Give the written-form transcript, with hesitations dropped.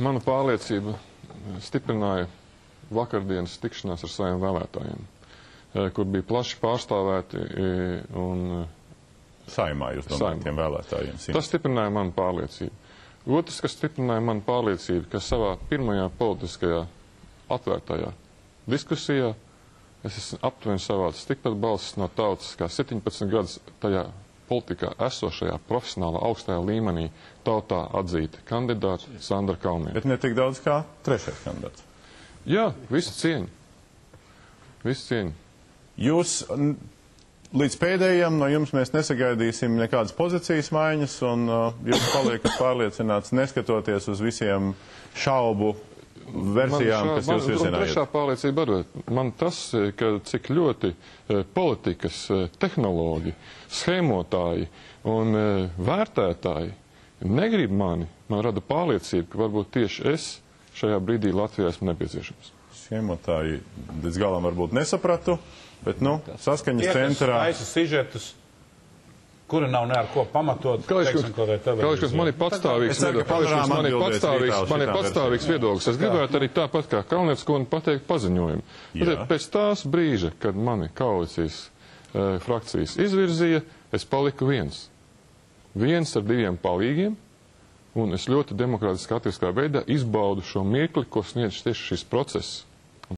Mana pārliecība stiprināja vakardienas tikšanās ar saviem vēlētājiem, kur bija plaši pārstāvēti un Saimā jūs domājat tiem vēlētājiem? Tas stiprināja manu pārliecību. Otrs, kas stiprināja manu pārliecību, ka savā pirmajā politiskajā atvērtajā diskusijā es esmu aptuveni savāds tikpat balsis no tautas, kā 17 gadus tajā politikā esošajā profesionālā augstajā līmenī tautā atzīta kandidāta Sandra Kalniete. Bet ne tik daudz kā trešais kandidāts. Jā, visu cieņu. Visu cieņu. Jūs līdz pēdējiem no jums mēs nesagaidīsim nekādas pozīcijas maiņas, un jūs paliekat pārliecināts, neskatoties uz visiem šaubu versijām, kas jūs virzinājat. Trešā pārliecība arī. Man tas, ka cik ļoti politikas tehnoloģi, schēmotāji un vērtētāji negrib mani, man rada pārliecība, ka varbūt tieši es šajā brīdī Latvijā esmu nepieciešams. Schēmotāji līdz galam varbūt nesapratu, bet, saskaņas centrā... Taisa sižetus, kura nav ne ar ko pamatot. Kalīškas, man ir patstāvīgs viedoklis. Es gribētu arī tāpat kā Kalnietes kundze pateikt paziņojumu. Pēc tās brīža, kad mani koalīcijas frakcijas izvirzīja, es paliku viens. Viens ar diviem palīgiem, un es ļoti demokrātiskā veidā izbaudu šo mirkli, ko sniedz tieši šis process.